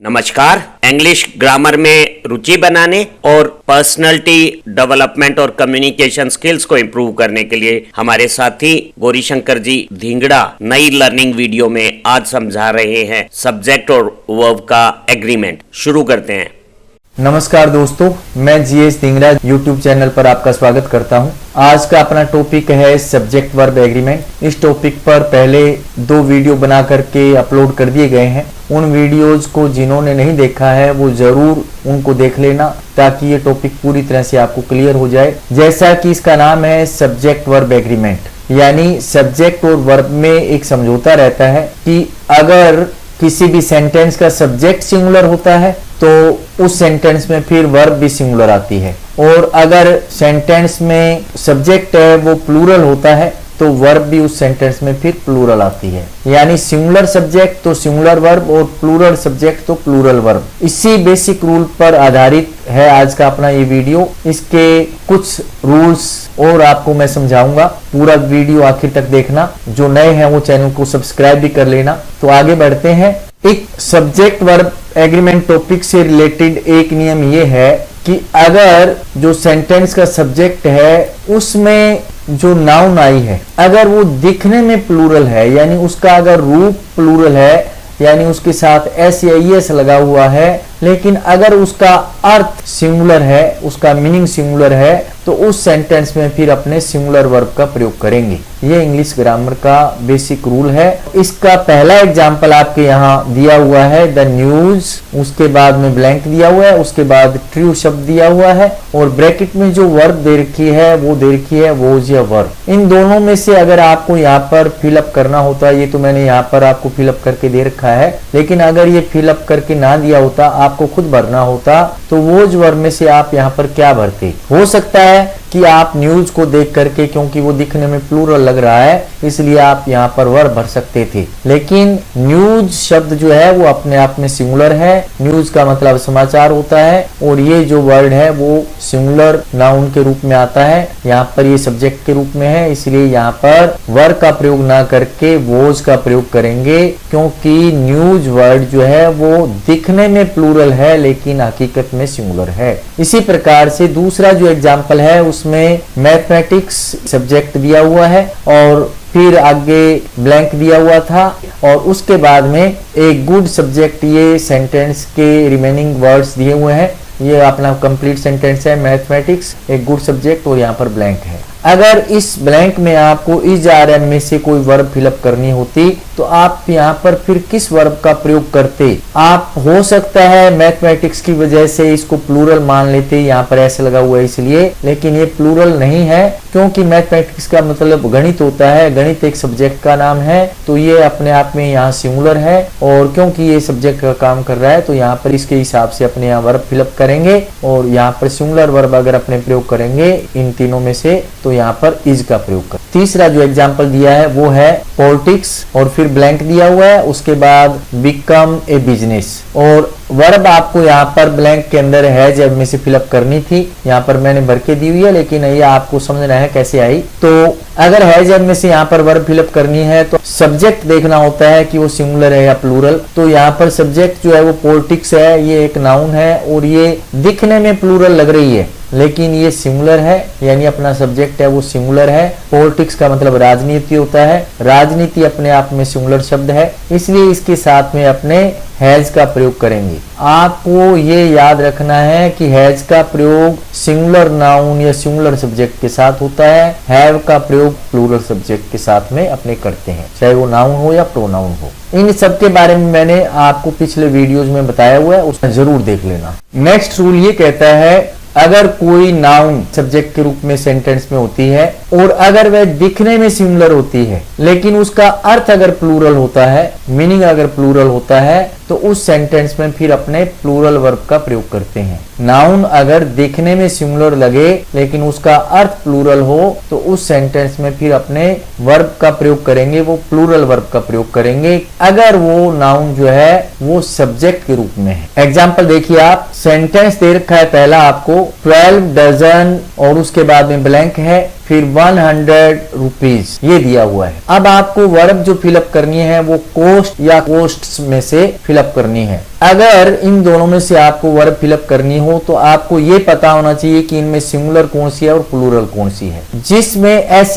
नमस्कार। English grammar में रुचि बनाने और पर्सनालिटी डेवलपमेंट और कम्युनिकेशन स्किल्स को इम्प्रूव करने के लिए हमारे साथी गौरीशंकर जी धिंगड़ा नई लर्निंग वीडियो में आज समझा रहे हैं सब्जेक्ट और वर्ब का एग्रीमेंट। शुरू करते हैं। नमस्कार दोस्तों, मैं जीएस धिंगड़ा यूट्यूब चैनल पर आपका स्वागत करता हूं। आज का अपना टॉपिक है सब्जेक्ट वर्ब एग्रीमेंट। इस टॉपिक पर पहले 2 वीडियो बना करके अपलोड कर दिए गए हैं। उन वीडियोज को जिन्होंने नहीं देखा है वो जरूर उनको देख लेना ताकि ये टॉपिक पूरी तरह से आपको क्लियर हो जाए। जैसा कि इसका नाम है सब्जेक्ट वर्ब एग्रीमेंट, यानी सब्जेक्ट और वर्ब में एक समझौता रहता है कि अगर किसी भी सेंटेंस का सब्जेक्ट सिंगुलर होता है तो उस सेंटेंस में फिर वर्ब भी सिंगुलर आती है, और अगर सेंटेंस में सब्जेक्ट है वो प्लूरल होता है तो वर्ब भी उस सेंटेंस में फिर प्लूरल आती है। यानी सिंगुलर सब्जेक्ट तो सिंगुलर वर्ब और प्लूरल सब्जेक्ट तो प्लूरल वर्ब। इसी बेसिक रूल पर आधारित है आज का अपना ये वीडियो। इसके कुछ रूल्स और आपको मैं समझाऊंगा। पूरा वीडियो आखिर तक देखना। जो नए हैं वो चैनल को सब्सक्राइब भी कर लेना। तो आगे बढ़ते हैं। एक सब्जेक्ट वर्ब एग्रीमेंट टॉपिक से रिलेटेड एक नियम ये है कि अगर जो सेंटेंस का सब्जेक्ट है उसमें जो नाउन आई है अगर वो दिखने में प्लूरल है, यानी उसका अगर रूप प्लूरल है, यानी उसके साथ एस या ईएस लगा हुआ है, लेकिन अगर उसका अर्थ सिंगुलर है, उसका मीनिंग सिंगुलर है, तो उस सेंटेंस में फिर अपने सिंगुलर वर्ब का प्रयोग करेंगे। ये इंग्लिश ग्रामर का बेसिक रूल है। इसका पहला एग्जांपल आपके यहाँ दिया हुआ है द न्यूज, उसके बाद में ब्लैंक दिया हुआ है, उसके बाद ट्रू शब्द दिया हुआ है, और ब्रैकेट में जो वर्ब दे रखी है वो दे रखी है वोज या वर्ब। इन दोनों में से अगर आपको यहाँ पर फिलअप करना होता है, ये तो मैंने यहाँ पर आपको फिलअप करके दे रखा है, लेकिन अगर ये फिलअप करके ना दिया होता, आपको खुद भरना होता, तो वोज वर्ब में से आप यहाँ पर क्या भरते? हो सकता है कि आप न्यूज को देख करके, क्योंकि वो दिखने में प्लूरल लग रहा है, इसलिए आप यहाँ पर वर्ब भर सकते थे, लेकिन न्यूज शब्द जो है वो अपने आप में सिंगुलर है। न्यूज का मतलब समाचार होता है, और ये जो वर्ड है वो सिंगुलर नाउन के रूप में आता है। यहाँ पर ये सब्जेक्ट के रूप में है, इसलिए यहाँ पर वर्ब का प्रयोग ना करके वोज का प्रयोग करेंगे, क्योंकि न्यूज वर्ड जो है वो दिखने में प्लूरल है लेकिन हकीकत में सिंगुलर है। इसी प्रकार से दूसरा जो एग्जाम्पल है उसमें मैथमेटिक्स सब्जेक्ट दिया हुआ है और फिर आगे ब्लैंक दिया हुआ था, और उसके बाद में एक गुड सब्जेक्ट, ये सेंटेंस के रिमेनिंग वर्ड्स दिए हुए हैं। ये अपना कंप्लीट सेंटेंस है मैथमेटिक्स, एक गुड सब्जेक्ट, और यहाँ पर ब्लैंक है। अगर इस ब्लैंक में आपको इज आर एम में से कोई वर्ब फिलअप करनी होती तो आप यहाँ पर फिर किस वर्ब का प्रयोग करते? आप हो सकता है मैथमेटिक्स की वजह से इसको प्लूरल मान लेते, यहाँ पर ऐसे लगा हुआ है इसलिए, लेकिन ये प्लूरल नहीं है, क्योंकि मैथमेटिक्स का मतलब गणित होता है। गणित एक सब्जेक्ट का नाम है, तो ये अपने आप में यहाँ सिंगुलर है, और क्योंकि ये सब्जेक्ट का काम कर रहा है तो यहाँ पर इसके हिसाब से अपने यहाँ वर्ब फिलअप करेंगे, और यहाँ पर सिंगुलर वर्ब अगर अपने प्रयोग करेंगे इन तीनों में से तो यहाँ पर इज का प्रयोग कर। तीसरा जो एग्जाम्पल दिया है वो है पॉलिटिक्स, और फिर ब्लैंक दिया हुआ है, उसके बाद बिकम ए बिजनेस, और वर्ब आपको यहाँ पर ब्लैंक के अंदर है जब में से फिलअप करनी थी। यहाँ पर मैंने भर के दी हुई है, लेकिन ये आपको समझना है कैसे आई। तो अगर है जब में से यहाँ पर वर्ब फिलअप करनी है तो सब्जेक्ट देखना होता है कि वो सिंगुलर है या प्लूरल। तो यहाँ पर सब्जेक्ट जो है वो पॉलिटिक्स है, ये एक नाउन है, और ये दिखने में प्लूरल लग रही है लेकिन ये सिंगुलर है, यानी अपना सब्जेक्ट है वो सिंगुलर है। पॉलिटिक्स का मतलब राजनीति होता है, राजनीति अपने आप में सिंगुलर शब्द है, इसलिए इसके साथ में अपने हैज का प्रयोग करेंगे। आपको ये याद रखना है कि हैज का प्रयोग सिंगुलर नाउन या सिंगुलर सब्जेक्ट के साथ होता है, हैव का प्रयोग प्लूरल सब्जेक्ट के साथ में अपने करते हैं, चाहे वो नाउन हो या प्रोनाउन हो। इन सब के बारे में मैंने आपको पिछले वीडियोज में बताया हुआ है, उसमें जरूर देख लेना। नेक्स्ट रूल ये कहता है अगर कोई नाउन सब्जेक्ट के रूप में सेंटेंस में होती है और अगर वह दिखने में सिमिलर होती है लेकिन उसका अर्थ अगर प्लूरल होता है, मीनिंग अगर प्लूरल होता है, तो उस सेंटेंस में फिर अपने प्लूरल वर्ब का प्रयोग करते हैं। नाउन अगर दिखने में सिमिलर लगे लेकिन उसका अर्थ प्लूरल हो तो उस सेंटेंस में फिर अपने वर्ब का प्रयोग करेंगे, वो प्लूरल वर्ब का प्रयोग करेंगे अगर वो नाउन जो है वो सब्जेक्ट के रूप में है। एग्जाम्पल देखिए आप, सेंटेंस दे रखा है पहला आपको 12 डजन, और उसके बाद में ब्लैंक है, फिर 100 रुपीज ये दिया हुआ है। अब आपको वर्ब जो फिलअप करनी है वो कोस्ट या कोस्ट्स में से फिलअप करनी है। अगर इन दोनों में से आपको वर्ब फिलअप करनी हो तो आपको ये पता होना चाहिए कि इनमें सिंगुलर कौन सी है और प्लूरल कौन सी है। जिसमें एस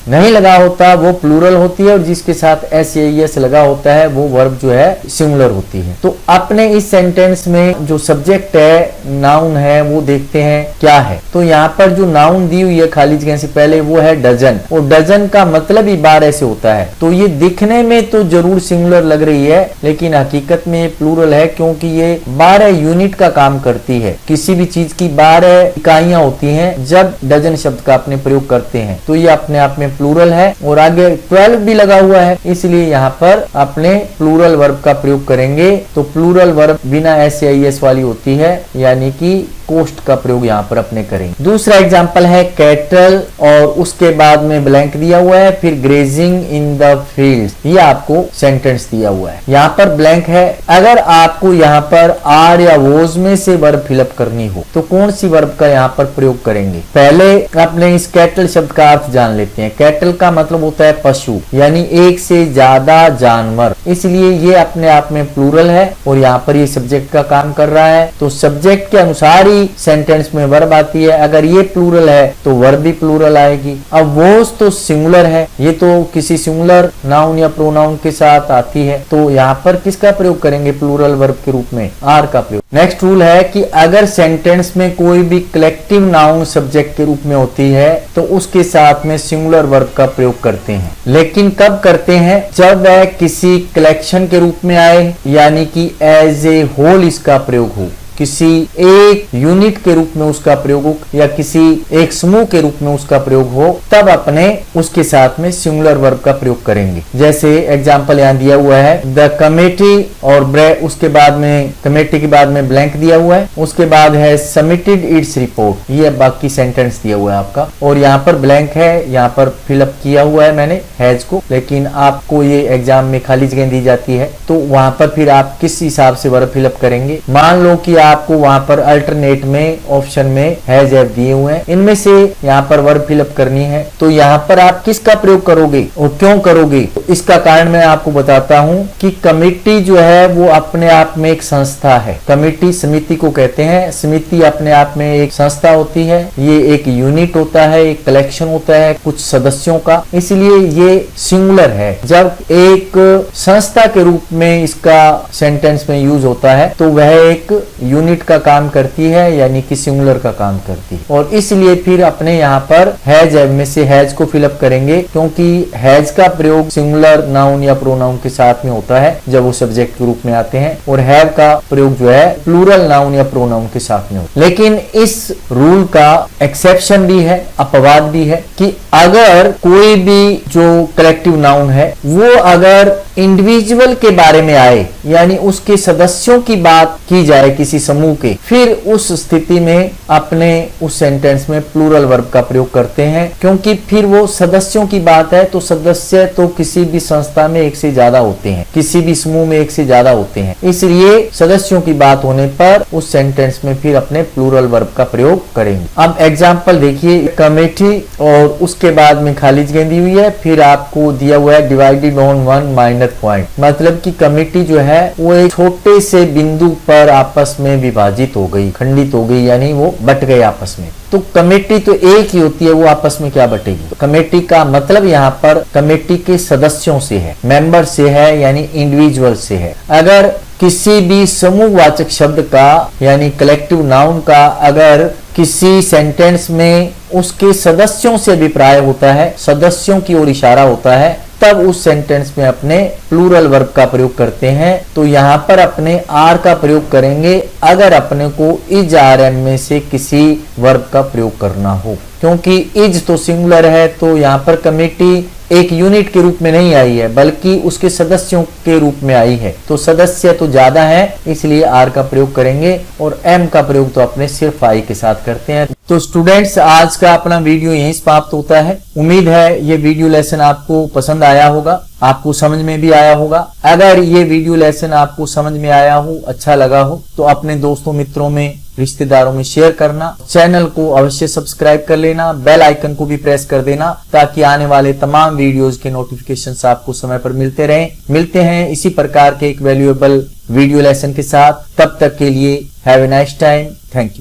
नहीं लगा होता वो प्लूरल होती है और जिसके साथ एस लगा होता है वो वर्ब जो है सिंगुलर होती है। तो अपने इस सेंटेंस में जो सब्जेक्ट है, नाउन है, वो देखते हैं क्या है। तो यहाँ पर जो नाउन दी हुई है खाली जगह से पहले वो है डजन, और डजन का मतलब ही 12 से होता है। तो ये दिखने में तो जरूर सिंगुलर लग रही है लेकिन हकीकत में ये प्लूरल है, क्योंकि ये 12 यूनिट का काम करती है। किसी भी चीज की 12 इकाइयां होती हैं जब डजन शब्द का अपने प्रयोग करते हैं, तो ये अपने आप में प्लूरल है। और आगे 12 भी लगा हुआ है, इसलिए यहाँ पर अपने प्लूरल वर्ब का प्रयोग करेंगे। तो प्लूरल वर्ब बिना एस वाली होती है, यानी कि कोस्ट का प्रयोग यहाँ पर अपने करेंगे। दूसरा एग्जांपल है कैटल और उसके बाद में ब्लैंक दिया हुआ है, फिर ग्रेजिंग इन द फील्ड्स, ये आपको सेंटेंस दिया हुआ है। यहाँ पर ब्लैंक है। अगर आपको यहाँ पर आर या वोज में से वर्ब फिलअप करनी हो तो कौन सी वर्ब का यहाँ पर प्रयोग करेंगे? पहले अपने इस कैटल शब्द का अर्थ जान लेते हैं। कैटल का मतलब होता है पशु, यानी एक से ज्यादा जानवर, इसलिए ये अपने आप में प्लूरल है और यहाँ पर ये सब्जेक्ट का काम कर रहा है। तो सब्जेक्ट के अनुसार सेंटेंस में वर्ब आती है। अगर ये प्लूरल है तो वर्ब भी प्लूरल आएगी। अब वो तो सिंगुलर है, ये तो किसी सिंगुलर नाउन या प्रोनाउन के साथ आती है, तो यहाँ पर किसका प्रयोग करेंगे प्लूरल वर्ब के रूप में? आर का प्रयोग। नेक्स्ट रूल है कि अगर सेंटेंस में कोई भी कलेक्टिव नाउन सब्जेक्ट के रूप में होती है तो उसके साथ में सिंगुलर वर्ब का प्रयोग करते हैं। लेकिन कब करते हैं? जब वह किसी कलेक्शन के रूप में आए, यानी कि एज ए होल इसका प्रयोग हो, किसी एक यूनिट के रूप में उसका प्रयोग हो या किसी एक समूह के रूप में उसका प्रयोग हो, तब अपने उसके साथ में सिंगुलर वर्ब का प्रयोग करेंगे। जैसे एग्जांपल यहाँ दिया हुआ है द कमेटी, और उसके बाद में कमेटी के बाद में ब्लैंक दिया हुआ है, उसके बाद है सबमिटेड इट्स रिपोर्ट, ये बाकी सेंटेंस दिया हुआ है आपका। और यहाँ पर ब्लैंक है, यहाँ पर फिलअप किया हुआ है मैंने हैज को, लेकिन आपको ये एग्जाम में खाली जगह दी जाती है तो वहां पर फिर आप किस हिसाब से वर्ब फिलअप करेंगे। मान लो कि आपको वहां पर अल्टरनेट में ऑप्शन में हैज हैव दिए हुए हैं, इनमें से यहाँ पर वर्ब फिलअप करनी है, तो यहाँ पर आप किसका प्रयोग करोगे और क्यों करोगे? तो इसका कारण मैं आपको बताता हूँ कि कमेटी जो है वो अपने आप में एक संस्था है। कमेटी समिति को कहते हैं, समिति अपने आप में एक संस्था होती है, ये एक यूनिट होता है, एक कलेक्शन होता है कुछ सदस्यों का, इसलिए ये सिंगुलर है। जब एक संस्था के रूप में इसका सेंटेंस में यूज होता है तो वह एक यूनिट का काम करती है, यानी कि सिंगुलर का काम करती है। और इसलिए फिर अपने यहाँ पर हैज में से हैज को फिलअप करेंगे, क्योंकि हैज का प्रयोग सिंगुलर नाउन या प्रोनाउन के साथ में होता है जब वो सब्जेक्ट के रूप में आते हैं, और हैव का प्रयोग जो है प्लूरल नाउन या प्रोनाउन के साथ में होता है। लेकिन इस रूल का एक्सेप्शन भी है, अपवाद भी है, कि अगर कोई भी जो कलेक्टिव नाउन है वो अगर इंडिविजुअल के बारे में आए, यानी उसके सदस्यों की बात की जाए किसी समूह के, फिर उस स्थिति में अपने उस सेंटेंस में प्लूरल वर्ब का प्रयोग करते हैं, क्योंकि फिर वो सदस्यों की बात है। तो सदस्य तो किसी भी संस्था में एक से ज्यादा होते हैं, किसी भी समूह में एक से ज्यादा होते हैं, इसलिए सदस्यों की बात होने पर उस सेंटेंस में फिर अपने प्लूरल वर्ब का प्रयोग करेंगे। अब एग्जाम्पल देखिए, कमेटी और उसके बाद में खाली जगह दी हुई है, फिर आपको दिया हुआ है divided on one minor point, मतलब कि कमेटी जो है वो एक छोटे से बिंदु पर आपस में विभाजित हो गई, खंडित हो गई, यानी वो बट गए आपस में। तो कमेटी तो एक ही होती है, वो आपस में क्या बटेगी? कमेटी का मतलब यहाँ पर कमेटी के सदस्यों से है, मेंबर से है, यानी इंडिविजुअल से है। अगर किसी भी समूहवाचक शब्द का यानी कलेक्टिव नाउन का अगर किसी सेंटेंस में उसके सदस्यों से अभिप्राय होता है, सदस्यों की ओर इशारा होता है, तब उस सेंटेंस में अपने प्लूरल वर्ब का प्रयोग करते हैं। तो यहाँ पर अपने आर का प्रयोग करेंगे अगर अपने को इज आर एम में से किसी वर्ब का प्रयोग करना हो, क्योंकि इज तो सिंगुलर है, तो यहाँ पर कमेटी एक यूनिट के रूप में नहीं आई है बल्कि उसके सदस्यों के रूप में आई है। तो सदस्य तो ज्यादा है, इसलिए आर का प्रयोग करेंगे, और एम का प्रयोग तो अपने सिर्फ आई के साथ करते हैं। तो स्टूडेंट्स, आज का अपना वीडियो यहीं समाप्त होता है। उम्मीद है ये वीडियो लेसन आपको पसंद आया होगा, आपको समझ में भी आया होगा। अगर ये वीडियो लेसन आपको समझ में आया हो, अच्छा लगा हो, तो अपने दोस्तों मित्रों में रिश्तेदारों में शेयर करना, चैनल को अवश्य सब्सक्राइब कर लेना, बेल आइकन को भी प्रेस कर देना ताकि आने वाले तमाम वीडियोस के नोटिफिकेशंस आपको समय पर मिलते रहें। मिलते हैं इसी प्रकार के एक वैल्यूएबल वीडियो लेसन के साथ। तब तक के लिए have a nice time. Thank you.